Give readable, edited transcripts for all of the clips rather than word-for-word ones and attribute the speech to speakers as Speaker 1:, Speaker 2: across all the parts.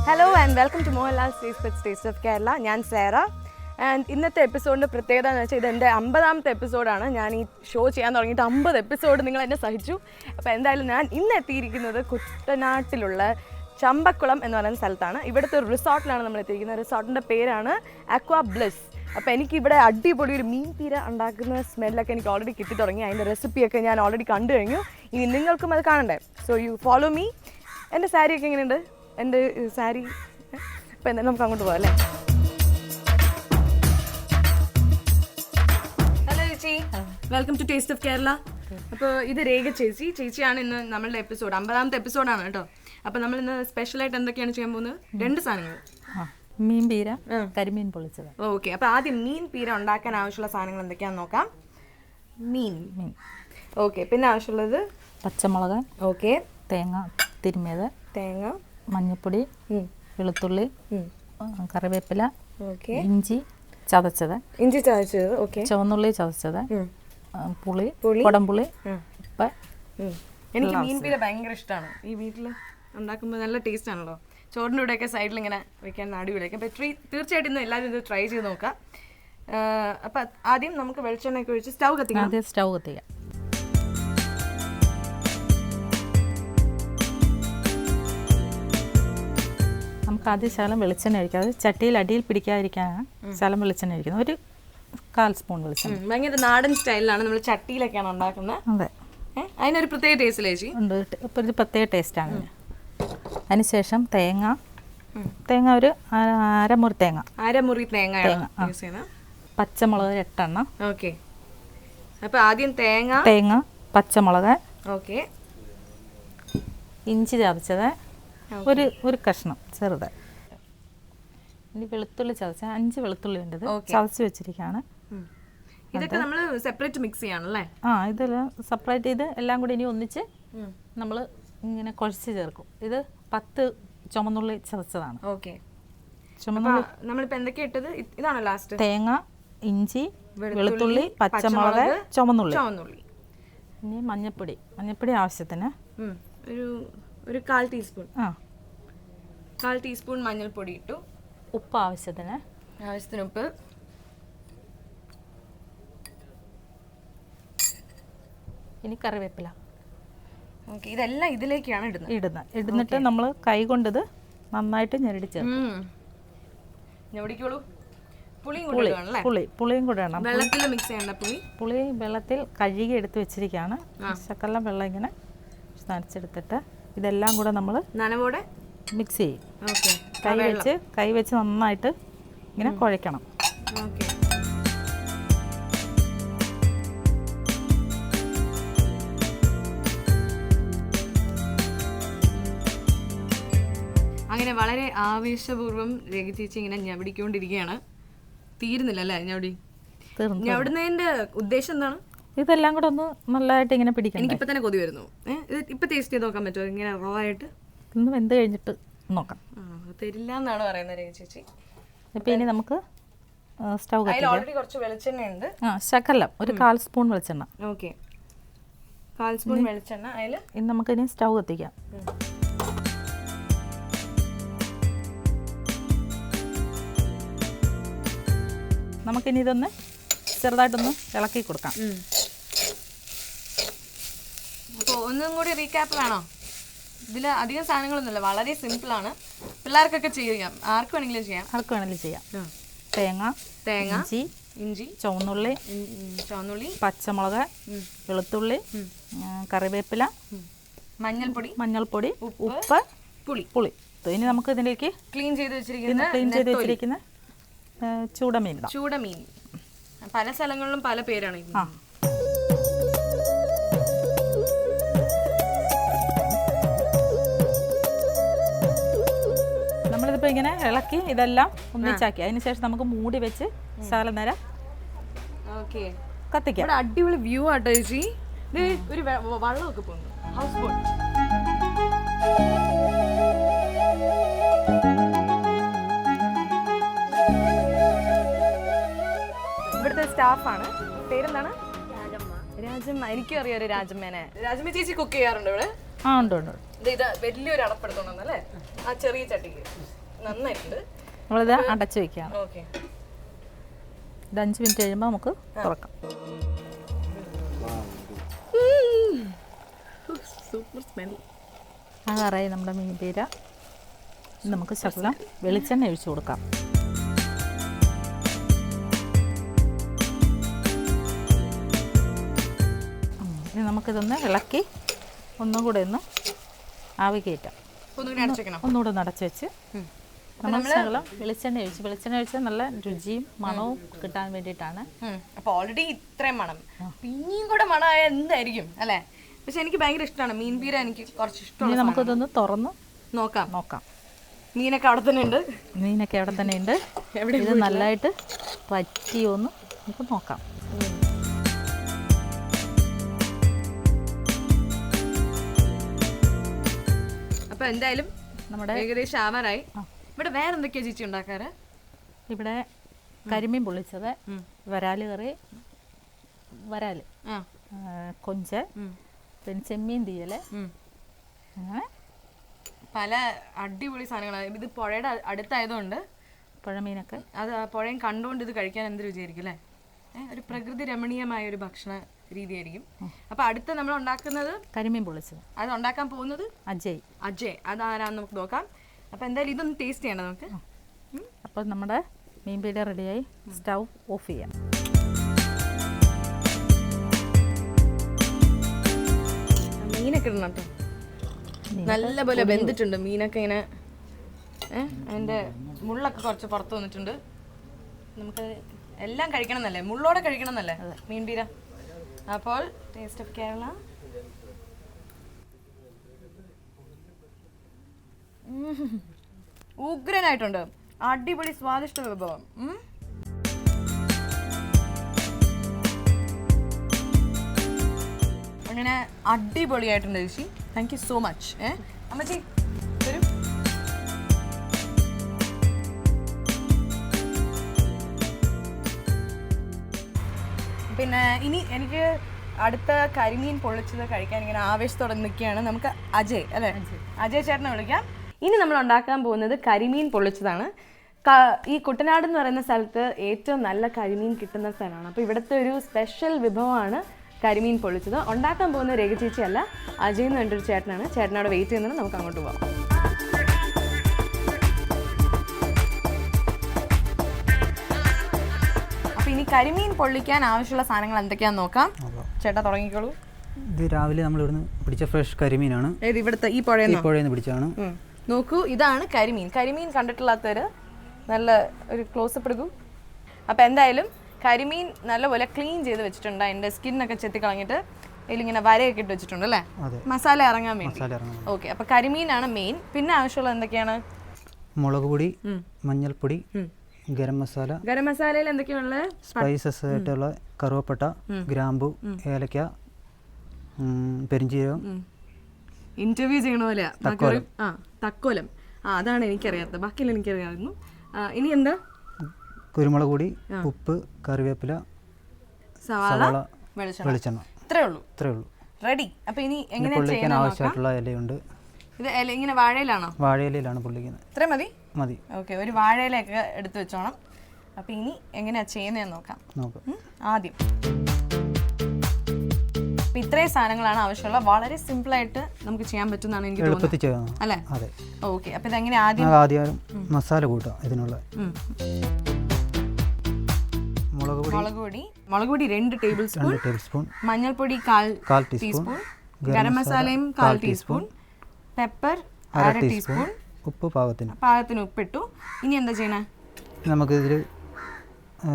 Speaker 1: Hello and welcome to Mohanlal's taste of Kerala. ഞാൻ Sera. And ഇന്നത്തെ എപ്പിസോഡിൻ്റെ പ്രത്യേകത എന്ന് വെച്ചാൽ ഇതെൻ്റെ 50ാമത്തെ എപ്പിസോഡാണ്. ഞാൻ ഈ ഷോ ചെയ്യാൻ തുടങ്ങിയിട്ട് 50 എപ്പിസോഡ് നിങ്ങൾ എന്നെ സഹിച്ചു. അപ്പോൾ എന്തായാലും ഞാൻ ഇന്ന് എത്തിയിരിക്കുന്നത് കുട്ടനാട്ടിലുള്ള ചമ്പക്കുളം എന്ന് പറയുന്ന സ്ഥലത്താണ്. ഇവിടുത്തെ ഒരു റിസോർട്ടിലാണ് നമ്മൾ എത്തിയിരിക്കുന്നത്. റിസോർട്ടിൻ്റെ പേരാണ് അക്വാ ബ്ലിസ്. അപ്പോൾ എനിക്കിവിടെ അടിപൊളി ഒരു മീൻ പീര ഉണ്ടാക്കുന്ന സ്മെല്ലൊക്കെ എനിക്ക് ഓൾറെഡി കിട്ടി തുടങ്ങി. അതിൻ്റെ റെസിപ്പിയൊക്കെ ഞാൻ ഓൾറെഡി കണ്ടു കഴിഞ്ഞു. ഇനി നിങ്ങൾക്കും അത് കാണണ്ടേ? So you follow me. എൻ്റെ സാരിയൊക്കെ എങ്ങനെയുണ്ട്? എൻ്റെ സാരി അപ്പോൾ എന്തായാലും നമുക്ക് അങ്ങോട്ട് പോകാം അല്ലേ? ഹലോ ചേച്ചി, welcome to taste of Kerala. അപ്പോൾ ഇത് രേഖ ചേച്ചിയാണ് ഇന്ന് നമ്മളുടെ എപ്പിസോഡ്. 50ാമത്തെ എപ്പിസോഡാണ് കേട്ടോ. അപ്പോൾ നമ്മൾ ഇന്ന് സ്പെഷ്യലായിട്ട് എന്തൊക്കെയാണ് ചെയ്യാൻ പോകുന്നത്? 2 സാധനങ്ങൾ.
Speaker 2: മീൻ പീര, കരിമീൻ പൊളിച്ചത്.
Speaker 1: ഓക്കെ, അപ്പോൾ ആദ്യം മീൻ പീര ഉണ്ടാക്കാൻ ആവശ്യമുള്ള സാധനങ്ങൾ എന്തൊക്കെയാണെന്ന് നോക്കാം. മീൻ. ഓക്കെ, പിന്നെ ആവശ്യമുള്ളത്
Speaker 2: പച്ചമുളക്,
Speaker 1: ഓക്കെ,
Speaker 2: തേങ്ങ തിരുമിയത്,
Speaker 1: തേങ്ങ,
Speaker 2: മഞ്ഞൾപ്പൊടി, വെളുത്തുള്ളി, കറിവേപ്പില,
Speaker 1: ഓക്കെ,
Speaker 2: ഇഞ്ചി ചതച്ചത്,
Speaker 1: ഇഞ്ചി ചതച്ചത്, ഓക്കെ,
Speaker 2: ചുവന്നുള്ളി ചതച്ചത്, പുളി,
Speaker 1: പുളി,
Speaker 2: കുടംപുളി, ഉപ്പ്.
Speaker 1: എനിക്ക് മീൻ പീര ഭയങ്കര ഇഷ്ടമാണ്. ഈ വീട്ടിൽ ഉണ്ടാക്കുമ്പോൾ നല്ല ടേസ്റ്റ് ആണല്ലോ. ചോറിൻ്റെ കൂടെയൊക്കെ സൈഡിൽ ഇങ്ങനെ വെക്കാൻ അടിപൊളിയൊക്കെ. അപ്പോൾ തീർച്ചയായിട്ടും ഇന്ന് എല്ലാവരും ഇത് ട്രൈ ചെയ്ത് നോക്കാം. അപ്പം ആദ്യം നമുക്ക് വെളിച്ചെണ്ണയൊക്കെ ഒഴിച്ച് സ്റ്റൗ കത്തിക്കാം.
Speaker 2: ആദ്യം സ്റ്റൗ കത്തിക്കാം. നമുക്ക് ആദ്യം ശകലം വെളിച്ചെണ്ണ ഒഴിക്കാം. അത് ചട്ടിയിൽ അടിയിൽ പിടിക്കാതിരിക്കാനാണ് ശകലം വെളിച്ചെണ്ണ ഒഴിക്കുന്നത്. ഒരു 1/4 സ്പൂൺ വെളിച്ചെണ്ണ.
Speaker 1: ഭയങ്കര നാടൻ സ്റ്റൈലിലാണ് നമ്മൾ ചട്ടിയിലൊക്കെയാണ് ഉണ്ടാക്കുന്നത്.
Speaker 2: അതെ,
Speaker 1: അതിനൊരു പ്രത്യേക ടേസ്റ്റ് ചേച്ചി
Speaker 2: ഉണ്ട്. ഇപ്പോൾ ഒരു പ്രത്യേക ടേസ്റ്റാണ്. അതിനുശേഷം തേങ്ങ ഒരു അരമുറി തേങ്ങ
Speaker 1: യൂസ് ചെയ്യുന്നത്.
Speaker 2: പച്ചമുളക് 8 എണ്ണം.
Speaker 1: ഓക്കെ, അപ്പോൾ ആദ്യം തേങ്ങ,
Speaker 2: പച്ചമുളക്,
Speaker 1: ഓക്കെ,
Speaker 2: ഇഞ്ചി ചതച്ചത് ഒരു കഷ്ണം ചെറുത്. ഇനി വെളുത്തുള്ളി ചതച്ച 5 വെളുത്തുള്ളി ഉണ്ട്. ഇത് ചതച്ച് വെച്ചിരിക്കുകയാണ്.
Speaker 1: ഇതൊക്കെ നമ്മൾ സെപ്പറേറ്റ് മിക്സ് ചെയ്യണല്ലേ?
Speaker 2: ഇതെല്ലാം സെപ്പറേറ്റ് ചെയ്ത് എല്ലാം കൂടി ഇനി ഒന്നിച്ച് നമ്മൾ ഇങ്ങനെ കുഴച്ച് ചേർക്കും. ഇത് 10 ചുമന്നുള്ളി ചതച്ചതാണ്.
Speaker 1: ഓക്കെ, ചുമന്നുള്ളി നമ്മളിപ്പോൾ എന്തൊക്കെയാ ഇട്ടത്? ഇതാണോ ലാസ്റ്റ്?
Speaker 2: തേങ്ങ, ഇഞ്ചി, വെളുത്തുള്ളി, പച്ചമുളക്, ചുമന്നുള്ളി. ഇനി മഞ്ഞൾപ്പൊടി ആവശ്യത്തിന്
Speaker 1: ഒരു 1/4 ടീസ്പൂൺ. 1/4 ടീസ്പൂൺ മഞ്ഞൾപ്പൊടി ഇട്ടു.
Speaker 2: ഉപ്പ് ആവശ്യത്തിന്
Speaker 1: ഉപ്പ്.
Speaker 2: ഇനി കറിവേപ്പില.
Speaker 1: ഓക്കെ, ഇതെല്ലാം ഇതിലേക്കാണ്
Speaker 2: ഇടുന്നിട്ട് നമ്മൾ കൈ കൊണ്ടിത് നന്നായിട്ട് ഞെരടി ചേർക്കും.
Speaker 1: ഞെരടിക്കോളൂ. പുളിയും
Speaker 2: കൂടെ ഇടണം.
Speaker 1: വെള്ളത്തിൽ മിക്സ് ചെയ്യണ്ട.
Speaker 2: പുളി വെള്ളത്തിൽ കഴുകി എടുത്ത് വെച്ചിരിക്കുകയാണ്. ശകലം വെള്ളം ഇങ്ങനെ നനച്ചെടുത്തിട്ട് ഇതെല്ലാം കൂടെ നമ്മൾ
Speaker 1: നനവോടെ
Speaker 2: മിക്സ് ചെയ്യും. കൈ വെച്ച് നന്നായിട്ട് ഇങ്ങനെ കുഴയ്ക്കണം.
Speaker 1: അങ്ങനെ വളരെ ആവേശപൂർവ്വം രേഖ ചേച്ചി ഇങ്ങനെ ഞവടിക്കൊണ്ടിരിക്കുകയാണ്. തീരുന്നില്ല അല്ലേ ഞവടുന്നതിന്റെ ഉദ്ദേശം എന്താണ്?
Speaker 2: ഇതെല്ലാം കൂടെ ഒന്ന് നല്ലതായിട്ട് ഇങ്ങനെ പിടിക്കണം.
Speaker 1: എനിക്കിപ്പോൾ തന്നെ കൊതി വരുന്നു. ഇപ്പം ടേസ്റ്റ് ചെയ്ത് നോക്കാൻ പറ്റുമോ? ഇങ്ങനെ റോ ആയിട്ട്
Speaker 2: ഇന്ന് വെന്ത് കഴിഞ്ഞിട്ട് നോക്കാം.
Speaker 1: തരില്ല എന്നാണ് പറയുന്നത് രേഖ ചേച്ചി.
Speaker 2: ഇപ്പം ഇനി നമുക്ക് സ്റ്റൗ കത്തിക്കാം.
Speaker 1: ഓൾറെഡി കുറച്ച് വെളിച്ചെണ്ണയുണ്ട്.
Speaker 2: ശകലം ഒരു 1/4 സ്പൂൺ വെളിച്ചെണ്ണ.
Speaker 1: ഓക്കെ, 1/4 സ്പൂൺ വെളിച്ചെണ്ണ. അതിൽ
Speaker 2: ഇനി നമുക്കിനി സ്റ്റൗ കത്തിക്കാം. നമുക്കിനി ഇതൊന്ന് ചെറുതായിട്ടൊന്ന് ഇളക്കി കൊടുക്കാം.
Speaker 1: അപ്പോൾ ഒന്നും കൂടി റീക്യാപ്പ് വേണോ? ഇതിൽ അധികം സാധനങ്ങളൊന്നുമില്ല, വളരെ സിമ്പിളാണ്. പിള്ളേർക്കൊക്കെ ചെയ്യാം, ആർക്ക് വേണമെങ്കിലും ചെയ്യാം. തേങ്ങ, ഇഞ്ചി, ചുവന്നുള്ളി,
Speaker 2: പച്ചമുളക്, വെളുത്തുള്ളി, കറിവേപ്പില, മഞ്ഞൾപ്പൊടി, ഉപ്പ്, പുളി. ഇനി നമുക്ക് ഇതിലേക്ക് ക്ലീൻ ചെയ്ത് വെച്ചിരിക്കുന്ന ചൂടമീൻ.
Speaker 1: പല സ്ഥലങ്ങളിലും പല പേരാണ്.
Speaker 2: നമ്മളിതിപ്പോൾ ഇങ്ങനെ ഇളക്കി ഇതെല്ലാം ഒന്നിച്ചാക്കി അതിനുശേഷം നമുക്ക് മൂടി വെച്ച് ശകലം നേരം കത്തിക്കാം.
Speaker 1: അടിപൊളി വ്യൂ ആട്ടോ ചേച്ചി. ഒരു വള്ളമൊക്കെ പോകുന്നു. House boat. ഇവിടുത്തെ സ്റ്റാഫാണ്. പേരെന്താണ്? രാജമ്മ. എനിക്കും അറിയാം ഒരു രാജമ്മേനെ. രാജമ്മ ചേച്ചി കുക്ക് ചെയ്യാറുണ്ട് ഇവിടെ?
Speaker 2: ആ ഉണ്ട് ഉണ്ട്.
Speaker 1: ഇത് വലിയൊരു അടപ്പെടുത്തോണം അല്ലേ, ആ ചെറിയ ചട്ടിക്ക് നന്നായിട്ടുണ്ട്.
Speaker 2: നമ്മളിത് അടച്ചു വെക്കാം.
Speaker 1: ഓക്കെ,
Speaker 2: ഇത് 5 മിനിറ്റ് കഴിയുമ്പോൾ നമുക്ക് തുറക്കാം.
Speaker 1: Super smell.
Speaker 2: ആകാറായി നമ്മുടെ മീൻ പീര. നമുക്ക് ശകലം വെളിച്ചെണ്ണ ഒഴിച്ചു കൊടുക്കാം. ഇനി നമുക്കിതൊന്ന് ഇളക്കി ഒന്നും കൂടെ ഒന്ന് ആവി കയറ്റാം. ഒന്നുകൂടെ ഒന്ന് അടച്ചു വെച്ച് നമ്മൾ ശകലം വെളിച്ചെണ്ണ ഒഴിച്ച് നല്ല രുചിയും മണവും കിട്ടാൻ വേണ്ടിയിട്ടാണ്.
Speaker 1: അപ്പോൾ ഓൾറെഡി ഇത്രയും മണം, പിന്നെയും കൂടെ മണമായ എന്തായിരിക്കും അല്ലേ? പക്ഷെ എനിക്ക് ഭയങ്കര ഇഷ്ടമാണ് മീൻ പീര, എനിക്ക് കുറച്ച് ഇഷ്ടമാണ്.
Speaker 2: നമുക്കിതൊന്ന് തുറന്ന്
Speaker 1: നോക്കാം. മീനൊക്കെ അവിടെ തന്നെ ഉണ്ട്. ഇത്
Speaker 2: നല്ലതായിട്ട് പറ്റിയോന്ന് നമുക്ക് നോക്കാം.
Speaker 1: അപ്പോൾ എന്തായാലും നമ്മുടെ ഏകദേശം ആവാറായി. ഇവിടെ വേറെ എന്തൊക്കെയാ ചേച്ചി ഉണ്ടാക്കാറ്?
Speaker 2: ഇവിടെ കരിമീൻ പൊള്ളിച്ചത്, വരാല് കറി, കൊഞ്ച്, പിന്നെ ചെമ്മീൻ തീയല്, അങ്ങനെ
Speaker 1: പല അടിപൊളി സാധനങ്ങളാണ്. ഇത് പുഴയുടെ അടുത്തായതുകൊണ്ട്
Speaker 2: പുഴമീനൊക്കെ
Speaker 1: അത് പുഴയും കണ്ടുകൊണ്ട് ഇത് കഴിക്കാൻ എന്ത് രുചിയായിരിക്കും അല്ലേ? ഒരു പ്രകൃതി രമണീയമായ ഒരു ഭക്ഷണ രീതിയായിരിക്കും. അപ്പോൾ അടുത്ത നമ്മൾ ഉണ്ടാക്കുന്നത്
Speaker 2: കരിമീൻ പൊള്ളിച്ചത്.
Speaker 1: അത് ഉണ്ടാക്കാൻ പോകുന്നത്
Speaker 2: അജയ്.
Speaker 1: അതാരാന്ന് നമുക്ക് നോക്കാം. അപ്പോൾ എന്തായാലും ഇതൊന്ന് ടേസ്റ്റ് ചെയ്യണം നമുക്ക്.
Speaker 2: അപ്പോൾ നമ്മുടെ മീൻ പീര റെഡിയായി. സ്റ്റൗ ഓഫ് ചെയ്യാം.
Speaker 1: മീനൊക്കെ ഇടണം കേട്ടോ, നല്ലപോലെ വെന്തിട്ടുണ്ട് മീനൊക്കെ. ഇങ്ങനെ അതിൻ്റെ മുള്ളൊക്കെ കുറച്ച് പുറത്ത് വന്നിട്ടുണ്ട്. നമുക്ക് എല്ലാം കഴിക്കണം എന്നല്ലേ, മുള്ളോടെ കഴിക്കണം എന്നല്ലേ മീൻ പീര. അപ്പോൾ ടേസ്റ്റ് ഓഫ് കേരള. ഉഗ്രനായിട്ടുണ്ട്, അടിപൊളി സ്വാദിഷ്ട വിഭവം. അങ്ങനെ അടിപൊളിയായിട്ടുണ്ട് ചേച്ചി, താങ്ക് യു സോ മച്ച്. അമ്മച്ചി വരൂ. പിന്നെ ഇനി എനിക്ക് അടുത്ത കരിമീൻ പൊള്ളിച്ചത് കഴിക്കാൻ ഇങ്ങനെ ആവേശത്തോടെ നിൽക്കുകയാണ്. നമുക്ക് അജയ് അല്ലേ, അജയ് ചേട്ടനെ വിളിക്കാം. ഇനി നമ്മൾ ഉണ്ടാക്കാൻ പോകുന്നത് കരിമീൻ പൊള്ളിച്ചതാണ്. ഈ കുട്ടനാട് എന്ന് പറയുന്ന സ്ഥലത്ത് ഏറ്റവും നല്ല കരിമീൻ കിട്ടുന്ന സ്ഥലമാണ്. അപ്പോൾ ഇവിടുത്തെ ഒരു സ്പെഷ്യൽ വിഭവമാണ് കരിമീൻ പൊള്ളിച്ചത്. ഉണ്ടാക്കാൻ പോകുന്ന രേഖ ചേച്ചി അല്ല, അജയ് എന്ന് പറഞ്ഞൊരു ചേട്ടനാണ്. ചേട്ടനവിടെ വെയിറ്റ് ചെയ്യുന്നത്, നമുക്ക് അങ്ങോട്ട് പോകാം. അപ്പോൾ ഇനി കരിമീൻ പൊള്ളിക്കാൻ ആവശ്യമുള്ള സാധനങ്ങൾ എന്തൊക്കെയാണെന്ന് നോക്കാം. ചേട്ടാ തുടങ്ങിക്കോളൂ.
Speaker 3: ഇത് രാവിലെ നമ്മൾ ഇവിടുന്ന് പിടിച്ച ഫ്രഷ് കരിമീനാണ്.
Speaker 1: ഇവിടുത്തെ ഈ പുഴയിൽ
Speaker 3: പിടിച്ചാണ്.
Speaker 1: നോക്കൂ, ഇതാണ് കരിമീൻ. കരിമീൻ കണ്ടിട്ടില്ലാത്തവര് നല്ല ഒരു ക്ലോസപ്പ് എടുക്കും. അപ്പോൾ എന്തായാലും കരിമീൻ നല്ലപോലെ ക്ലീൻ ചെയ്ത് വെച്ചിട്ടുണ്ട്. അതിൻ്റെ സ്കിന്നൊക്കെ ചെത്തി കളഞ്ഞിട്ട് ഇതിലിങ്ങനെ വരയൊക്കെ ഇട്ട് വെച്ചിട്ടുണ്ട് അല്ലേ, മസാല ഇറങ്ങാൻ വേണ്ടി. ഓക്കെ, അപ്പോൾ കരിമീനാണ് മെയിൻ. പിന്നെ ആവശ്യമുള്ളത് എന്തൊക്കെയാണ്?
Speaker 3: മുളക് പൊടി, മഞ്ഞൾപ്പൊടി, ഗരം
Speaker 1: മസാലയിൽ എന്തൊക്കെയാണുള്ളത്?
Speaker 3: സ്പൈസസ് ആയിട്ടുള്ള കറുവപ്പട്ട, ഗ്രാമ്പു, ഏലക്ക, പെരിഞ്ചീരകം.
Speaker 1: ഇന്റർവ്യൂ ചെയ്യണ പോലെ തക്കോലം. അതാണ് എനിക്കറിയാത്തത്, ബാക്കിയെല്ലാം എനിക്കറിയാമായിരുന്നു. ഇനി എന്താ?
Speaker 3: കുരുമുളക് പൊടി, ഉപ്പ്, കറിവേപ്പില, സവാള, വെളിച്ചെണ്ണ.
Speaker 1: ഇത്രേ ഉള്ളൂ. റെഡി. അപ്പോൾ ഇനി എങ്ങനെയാണ്
Speaker 3: ആവശ്യമായിട്ടുള്ള ഇലയുണ്ട്.
Speaker 1: ഇത് ഇങ്ങനെ വാഴയിലാണോ?
Speaker 3: വാഴയിലാണ് പൊള്ളിക്കുന്നത്.
Speaker 1: ഇത്രയും മതി.
Speaker 3: മതി.
Speaker 1: ഓക്കെ, ഒരു വാഴയിലൊക്കെ എടുത്ത് വെച്ചോണം. അപ്പോൾ ഇനി എങ്ങനെയാ ചെയ്യുന്നതെന്ന് നോക്കാം. ആദ്യം ഇത്രയും സാധനങ്ങളാണ് ആവശ്യമുള്ള. വളരെ സിമ്പിളായിട്ട് നമുക്ക് ചെയ്യാൻ പറ്റുന്നതാണ് എനിക്ക് തോന്നുന്നത് അല്ലേ? ഓക്കെ, അപ്പോൾ ഇതെങ്ങനെ
Speaker 3: ആദ്യം മസാല കൂട്ടാം. ഇതിനുള്ള
Speaker 1: മുളക് പൊടി 2 ടേബിൾ സ്പൂൺ, മഞ്ഞൾപ്പൊടി 1/4 ടീസ്പൂൺ, ഗരം മസാലയും 1/4 ടീസ്പൂൺ, പെപ്പർ 1/2 ടീസ്പൂൺ,
Speaker 3: ഉപ്പ് പാകത്തിന്
Speaker 1: ഉപ്പിട്ടു. ഇനി എന്താ ചെയ്യണേ?
Speaker 3: നമുക്കിതിൽ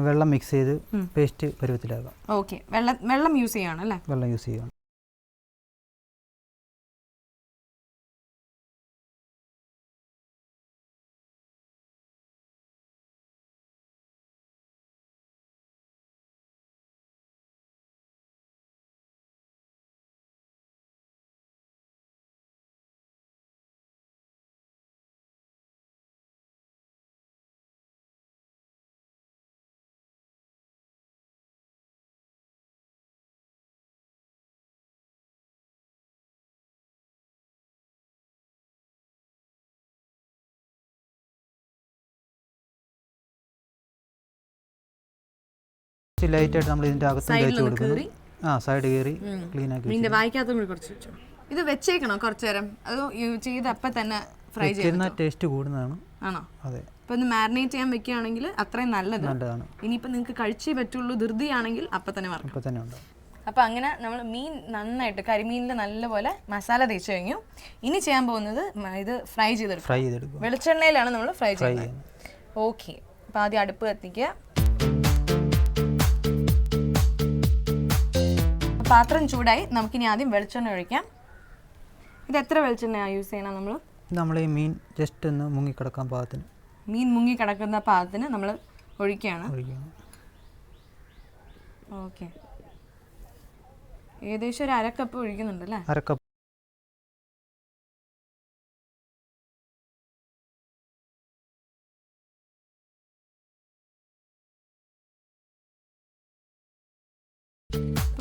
Speaker 3: വെള്ളം മിക്സ് ചെയ്ത് പേസ്റ്റ് പരുവത്തിലാക്കാം.
Speaker 1: ഓക്കെ, വെള്ളം യൂസ് ചെയ്യണം.
Speaker 3: ലൈറ്റായിട്ട് നമ്മൾ ഇതിൻ്റെ അകത്ത് തേച്ച് കൊടുക്കുന്നു. സൈഡ് കയറി ക്ലീൻ ആക്കി
Speaker 1: മീനിന്റെ വായിക്കാത്ത കൂടി കുറച്ച് വെച്ചു. ഇത് വെച്ചേക്കണോ കുറച്ചു നേരം? അത് ചെയ്ത് അപ്പം തന്നെ ഫ്രൈ ചെയ്യുന്ന
Speaker 3: ടേസ്റ്റ് കൂടുന്നതാണ്.
Speaker 1: ആണോ?
Speaker 3: അതെ.
Speaker 1: ഇപ്പൊ ഒന്ന് മാരിനേറ്റ് ചെയ്യാൻ വെക്കുകയാണെങ്കിൽ അത്രയും നല്ലതാണ്. ഇനിയിപ്പോൾ നിങ്ങൾക്ക് കഴിച്ചേ പറ്റുള്ളൂ ധൃതിയാണെങ്കിൽ അപ്പം തന്നെ വറക്കും.
Speaker 3: അപ്പം തന്നെ ഉണ്ടാവും.
Speaker 1: അപ്പോൾ അങ്ങനെ നമ്മൾ മീൻ നന്നായിട്ട് കരിമീനിൽ നല്ലപോലെ മസാല തേച്ച് കഴിഞ്ഞു. ഇനി ചെയ്യാൻ പോകുന്നത് ഇത് ഫ്രൈ ചെയ്തെടുക്കും. വെളിച്ചെണ്ണയിലാണ് നമ്മൾ ഫ്രൈ ചെയ്യുന്നത്. ഓക്കെ. അപ്പോൾ ആദ്യം അടുപ്പ് കത്തിക്കുക. പാത്രം ചൂടായി. നമുക്കിനി ആദ്യം വെളിച്ചെണ്ണ ഒഴിക്കാം. ഇത് എത്ര വെളിച്ചെണ്ണയാണ് യൂസ് ചെയ്യണം നമ്മൾ?
Speaker 3: ഈ മീൻ ജസ്റ്റ് ഒന്ന് മുങ്ങിക്കിടക്കാൻ പാകത്തിന്,
Speaker 1: മീൻ മുങ്ങി കിടക്കുന്ന പാകത്തിന് നമ്മൾ ഒഴിക്കുകയാണ്. ഓക്കെ. ഏകദേശം ഒരു അരക്കപ്പ് ഒഴിക്കുന്നുണ്ടല്ലേ?
Speaker 3: അരക്കപ്പ്.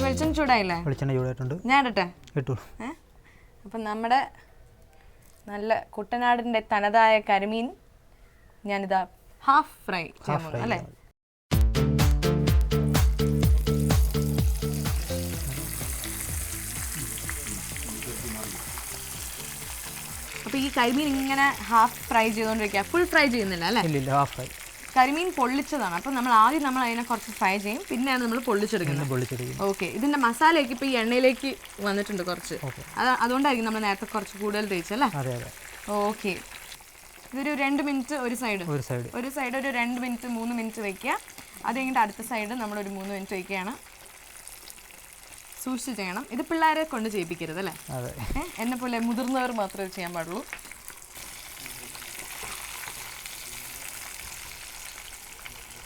Speaker 1: വെളിച്ചെണ്ണ ചൂടായില്ലേ?
Speaker 3: വെളിച്ചെണ്ണ ചൂടായിട്ടുണ്ട്.
Speaker 1: ഞാൻ ഇടട്ടെ?
Speaker 3: ഇട്ടു.
Speaker 1: അപ്പം നമ്മുടെ നല്ല കുട്ടനാടിൻ്റെ തനതായ കരിമീൻ ഞാനിതാ ഹാഫ് ഫ്രൈ ചെയ്യാൻ അല്ലേ? അപ്പോൾ ഈ കരിമീൻ ഇങ്ങനെ ഹാഫ് ഫ്രൈ ചെയ്തുകൊണ്ടിരിക്കുക, ഫുൾ ഫ്രൈ ചെയ്യുന്നില്ല അല്ലേ?
Speaker 3: ഇല്ല, ഹാഫ് ഫ്രൈ.
Speaker 1: കരിമീൻ പൊള്ളിച്ചതാണ്. അപ്പം നമ്മൾ അതിനെ കുറച്ച് ഫ്രൈ ചെയ്യും, പിന്നെയാണ് നമ്മൾ പൊള്ളിച്ചെടുക്കുന്നത്. ഓക്കെ. ഇതിൻ്റെ മസാലയൊക്കെ ഇപ്പോൾ ഈ എണ്ണയിലേക്ക് വന്നിട്ടുണ്ട് കുറച്ച്. അതുകൊണ്ടായിരിക്കും നമ്മൾ നേരത്തെ കുറച്ച് കൂടുതൽ തേച്ചല്ലേ? ഓക്കെ. ഇതൊരു 2 മിനിറ്റ് ഒരു സൈഡ് ഒരു 2 മിനിറ്റ് 3 മിനിറ്റ് വയ്ക്കുക. അത് കഴിഞ്ഞിട്ട് അടുത്ത സൈഡ് നമ്മളൊരു 3 മിനിറ്റ് വയ്ക്കുകയാണ്. സൂക്ഷിച്ച് ചെയ്യണം. ഇത് പിള്ളേരെ കൊണ്ട് ചെയ്യിപ്പിക്കരുത് അല്ലേ? എന്നെ പോലെ മുതിർന്നവർ മാത്രമേ ചെയ്യാൻ പാടുള്ളൂ.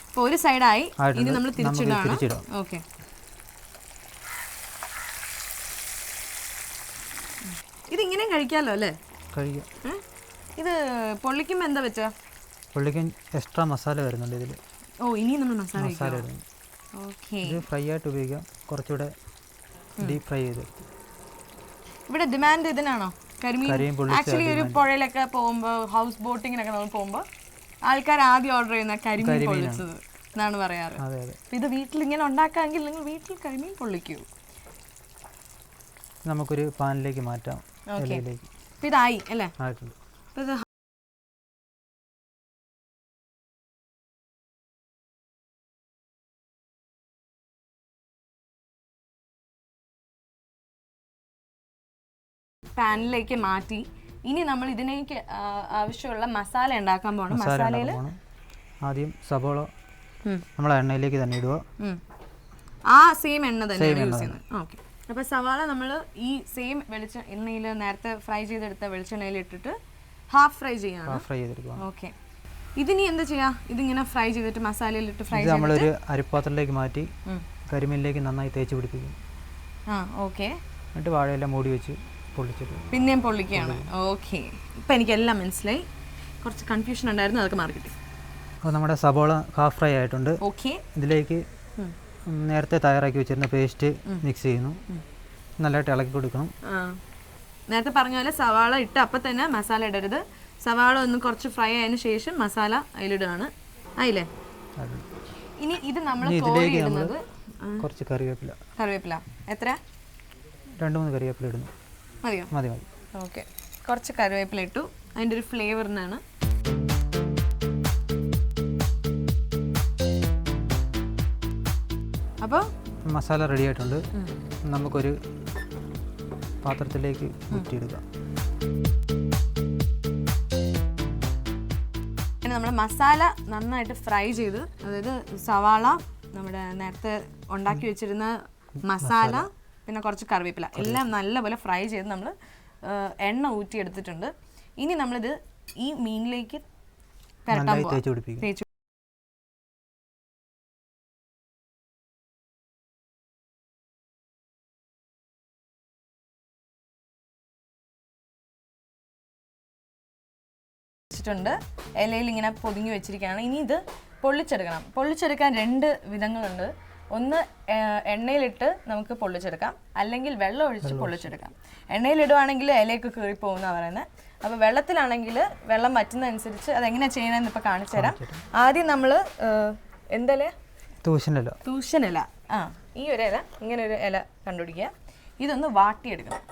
Speaker 1: അപ്പോൾ ഒരു സൈഡായി. ഇനി നമ്മൾ തിരിച്ചിടാണ്. ഓക്കെ. ഇതിങ്ങനെ കഴിക്കാമല്ലോ അല്ലേ?
Speaker 3: കഴിക്കാം.
Speaker 1: ഇത് പൊള്ളിക്കുമ്പോൾ എന്താ വെച്ചാ?
Speaker 3: പൊള്ളിക്കാൻ എക്സ്ട്രാ മസാല വരുന്നുണ്ട് ഇതിൽ.
Speaker 1: ഇനി നമ്മൾ മസാല
Speaker 3: വരുന്നുണ്ട്. ഓക്കെ. ഇത് ഫ്രൈ ആയിട്ട് ഉപയോഗിക്കാം, കുറച്ചുകൂടെ ഡീപ് ഫ്രൈ ചെയ്ത്.
Speaker 1: ഇവിടെ ഡിമാൻഡ് ഇതിനാണോ? കരിമീൻ. ആക്ച്വലി ഒരു പുഴയിലൊക്കെ പോകുമ്പോൾ, ഹൗസ് ബോട്ടിങ്ങിനൊക്കെ നമ്മൾ പോകുമ്പോൾ ആൾക്കാർ ആദ്യം ഓർഡർ ചെയ്യുന്ന കരിമീൻ പൊള്ളിച്ചത് എന്നാണ് പറയാറ്. ഇത് വീട്ടിൽ ഇങ്ങനെ ഉണ്ടാക്കാമെങ്കിൽ നിങ്ങൾ വീട്ടിൽ കരിമീൻ പൊള്ളിക്കൂ.
Speaker 3: നമുക്കൊരു പാനിലേക്ക് മാറ്റാം.
Speaker 1: ഇതായി അല്ലേ? പാനിലേക്ക് മാറ്റി. ഇനി നമ്മൾ ഇതിനേക്ക് ആവശ്യമുള്ള മസാല ഉണ്ടാക്കാൻ പോകണം. മസാലയിൽ
Speaker 3: ആദ്യം സബോള നമ്മൾ എണ്ണയിലേക്ക് തന്നെ ഇടുക.
Speaker 1: ആ സെയിം എണ്ണ തന്നെ യൂസ് ചെയ്യുന്നത്. ഓക്കെ. അപ്പോൾ സവാള നമ്മൾ ഈ സെയിം എണ്ണയിൽ നേരത്തെ ഫ്രൈ ചെയ്തെടുത്ത വെളിച്ചെണ്ണയിൽ ഇട്ടിട്ട് ഹാഫ് ഫ്രൈ ചെയ്യണം. ഓക്കെ. ഇതിനി എന്താ ചെയ്യാ? ഇതിങ്ങനെ ഫ്രൈ ചെയ്തിട്ട് മസാലയിലിട്ട് ഫ്രൈ ചെയ്തിട്ട്
Speaker 3: നമ്മളൊരു അരിപ്പാത്രത്തിലേക്ക് മാറ്റി കരിമീനിലേക്ക് നന്നായി തേച്ച് പിടിപ്പിക്കും.
Speaker 1: ഓക്കെ.
Speaker 3: എന്നിട്ട് വാഴയെല്ലാം മൂടി വെച്ച് പൊള്ളിച്ചിട്ട്
Speaker 1: പിന്നെയും പൊള്ളിക്കുകയാണ്. ഓക്കെ. ഇപ്പം എനിക്കെല്ലാം മനസ്സിലായി. കുറച്ച് കൺഫ്യൂഷൻ ഉണ്ടായിരുന്നു, അതൊക്കെ മാറി കിട്ടി.
Speaker 3: അപ്പോൾ നമ്മുടെ സബോള ഹാഫ് ഫ്രൈ ആയിട്ടുണ്ട്.
Speaker 1: ഓക്കെ.
Speaker 3: ഇതിലേക്ക് നേരത്തെ തയ്യാറാക്കി വെച്ചിരുന്ന പേസ്റ്റ് മിക്സ് ചെയ്യുന്നു. നല്ലതായിട്ട് ഇളക്കി കൊടുക്കണം.
Speaker 1: നേരത്തെ പറഞ്ഞ പോലെ സവാള ഇട്ട് അപ്പം തന്നെ മസാല ഇടരുത്. സവാള ഒന്ന് കുറച്ച് ഫ്രൈ ആയതിനു ശേഷം മസാല അതിലിടുകയാണ്. ആയില്ലേ? ഇനി ഇത് നമ്മൾ ഇടുന്നത്
Speaker 3: കുറച്ച് കറിവേപ്പില.
Speaker 1: എത്ര?
Speaker 3: 2-3 കറിവേപ്പില ഇടുന്നു.
Speaker 1: മതിയോ?
Speaker 3: മതി.
Speaker 1: ഓക്കെ. കുറച്ച് കറിവേപ്പില ഇട്ടു, അതിൻ്റെ ഒരു ഫ്ലേവറിനാണ്. അപ്പോൾ
Speaker 3: മസാല റെഡി ആയിട്ടുണ്ട്. നമുക്കൊരു പാത്രത്തിലേക്ക് ഊറ്റിയെടുക്കാം.
Speaker 1: നമ്മൾ മസാല നന്നായിട്ട് ഫ്രൈ ചെയ്ത്, അതായത് സവാള, നമ്മുടെ നേരത്തെ ഉണ്ടാക്കി വെച്ചിരുന്ന മസാല, പിന്നെ കുറച്ച് കറിവേപ്പില എല്ലാം നല്ലപോലെ ഫ്രൈ ചെയ്ത് നമ്മൾ എണ്ണ ഊറ്റിയെടുത്തിട്ടുണ്ട്. ഇനി നമ്മളിത് ഈ മീനിലേക്ക് പുരട്ടാൻ പോകാം. ഇലയിൽ ഇങ്ങനെ പൊതിഞ്ഞ് വെച്ചിരിക്കുകയാണ്. ഇനി ഇത് പൊള്ളിച്ചെടുക്കണം. പൊള്ളിച്ചെടുക്കാൻ 2 വിധങ്ങളുണ്ട്. ഒന്ന് എണ്ണയിലിട്ട് നമുക്ക് പൊള്ളിച്ചെടുക്കാം, അല്ലെങ്കിൽ വെള്ളം ഒഴിച്ച് പൊള്ളിച്ചെടുക്കാം. എണ്ണയിലിടുവാണെങ്കിൽ ഇലയൊക്കെ കീറിപ്പോകുമെന്നാണ് പറയുന്നത്. അപ്പോൾ വെള്ളത്തിലാണെങ്കിൽ വെള്ളം വറ്റുന്നതനുസരിച്ച് അതെങ്ങനെയാണ് ചെയ്യണമെന്ന് ഇപ്പോൾ കാണിച്ചു തരാം. ആദ്യം നമ്മൾ എന്തല്ലേ
Speaker 3: തൂശനില.
Speaker 1: തൂശനില. ആ, ഈ ഒരു ഇല, ഇങ്ങനെ ഒരു ഇല കണ്ടുപിടിക്കുക. ഇതൊന്ന് വാട്ടിയെടുക്കണം.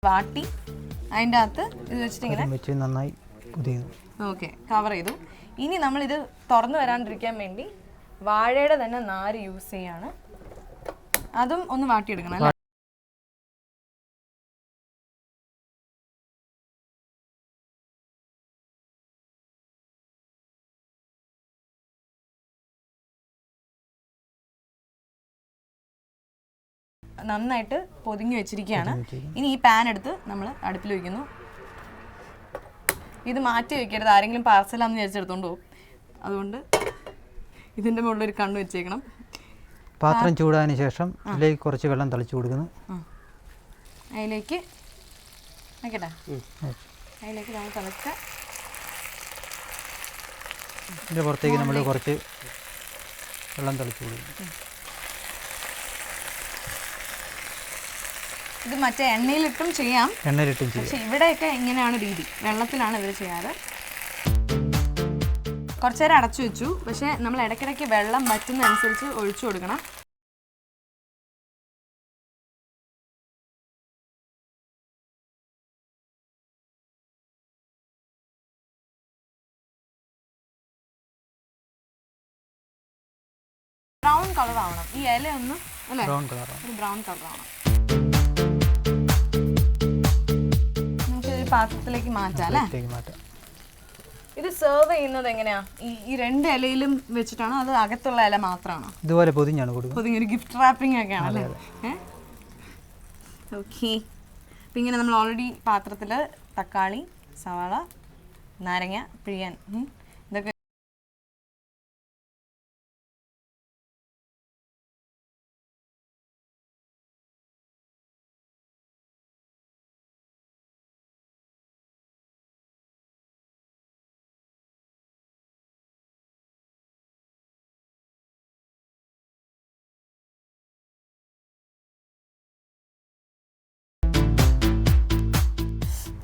Speaker 1: വാട്ടി അതിൻ്റെ അകത്ത് ഇത് വെച്ചിട്ട് ഇങ്ങനെ
Speaker 3: വെച്ച് നന്നായി കുതിയുന്നു.
Speaker 1: ഓക്കെ, കവർ ചെയ്തു. ഇനി നമ്മളിത് തുറന്നു വരാണ്ടിരിക്കാൻ വേണ്ടി വാഴയുടെ തന്നെ നാര് യൂസ് ചെയ്യാണ്. അതും ഒന്ന് വാട്ടിയെടുക്കണം അല്ലേ? നന്നായിട്ട് പൊതിഞ്ഞു വെച്ചിരിക്കുകയാണ്. ഇനി ഈ പാൻ എടുത്ത് നമ്മൾ അടുപ്പിൽ വയ്ക്കുന്നു. ഇത് മാറ്റി വെക്കരുത്, ആരെങ്കിലും പാർസലാന്ന് വിചാരിച്ചെടുത്തോണ്ട് പോകും. അതുകൊണ്ട് ഇതിൻ്റെ മുകളിൽ ഒരു കണ്ണ് വെച്ചേക്കണം.
Speaker 3: പാത്രം ചൂടായതിനു ശേഷം അതിലേക്ക് കുറച്ച് വെള്ളം തളിച്ചു കൊടുക്കുന്നു.
Speaker 1: അതിലേക്ക് വെക്കട്ടെ. അതിലേക്ക് നമ്മൾ തിളച്ച
Speaker 3: ഇതിൻ്റെ പുറത്തേക്ക് നമ്മൾ കുറച്ച് വെള്ളം തളിച്ചു കൊടുക്കും.
Speaker 1: ഇത് മറ്റേ എണ്ണയിലിട്ടും ചെയ്യാം,
Speaker 3: എണ്ണയിലിട്ടും ചെയ്യാം.
Speaker 1: പക്ഷെ ഇവിടെയൊക്കെ ഇങ്ങനെയാണ് രീതി, വെള്ളത്തിലാണ് ഇവർ ചെയ്യാറ്. കുറച്ച് നേരം അടച്ചു വെച്ചു. പക്ഷെ നമ്മൾ ഇടയ്ക്കിടയ്ക്ക് വെള്ളം വറ്റുന്നതനുസരിച്ച് ഒഴിച്ചു കൊടുക്കണം. ബ്രൗൺ കളർ ആവണം ഈ ഇല ഒന്ന്, അല്ലേ?
Speaker 3: ബ്രൗൺ കളറാണ്.
Speaker 1: ഒരു ബ്രൗൺ കളർ ആവണം. നമുക്കൊരു പാത്രത്തിലേക്ക് മാറ്റാം അല്ലേ?
Speaker 3: മാറ്റാം.
Speaker 1: ഇത് സെർവ് ചെയ്യുന്നത് എങ്ങനെയാ? ഈ രണ്ട് ഇലയിലും വെച്ചിട്ടാണോ അത് അകത്തുള്ള ഇല മാത്രമാണോ?
Speaker 3: ഇതുപോലെ പൊതിഞ്ഞാണ് കൊടുക്കുന്നത്.
Speaker 1: പൊതിഞ്ഞൊരു ഗിഫ്റ്റ് റാപ്പിംഗ് ഒക്കെ ആണല്ലേ? ഓക്കെ. അപ്പം ഇങ്ങനെ നമ്മൾ ഓൾറെഡി പാത്രത്തിൽ തക്കാളി, സവാള, നാരങ്ങ പിഴിയാൻ ഇതൊക്കെ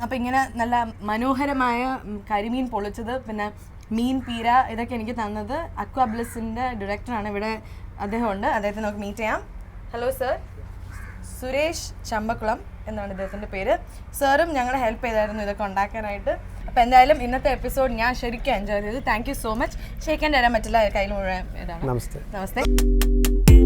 Speaker 1: അപ്പം ഇങ്ങനെ നല്ല മനോഹരമായ കരിമീൻ പൊളിച്ചത്, പിന്നെ മീൻ പീര, ഇതൊക്കെ എനിക്ക് തന്നത് അക്വാബ്ലിസിൻ്റെ ഡയറക്ടറാണ്. ഇവിടെ അദ്ദേഹമുണ്ട്, അദ്ദേഹത്തെ നമുക്ക് മീറ്റ് ചെയ്യാം. ഹലോ സർ, സുരേഷ് ചമ്പക്കുളം എന്നാണ് ഇദ്ദേഹത്തിൻ്റെ പേര്. സാറും ഞങ്ങളെ ഹെൽപ്പ് ചെയ്തായിരുന്നു ഇതൊക്കെ ഉണ്ടാക്കാനായിട്ട്. അപ്പോൾ എന്തായാലും ഇന്നത്തെ എപ്പിസോഡ് ഞാൻ ശരിക്കും എൻജോയ് ചെയ്തു. Thank you so much. Shake hand തരാൻ പറ്റില്ല, കയ്യിൽ മുഴുവൻ ഇതാണ്.
Speaker 4: നമസ്തേ.
Speaker 1: നമസ്തേ.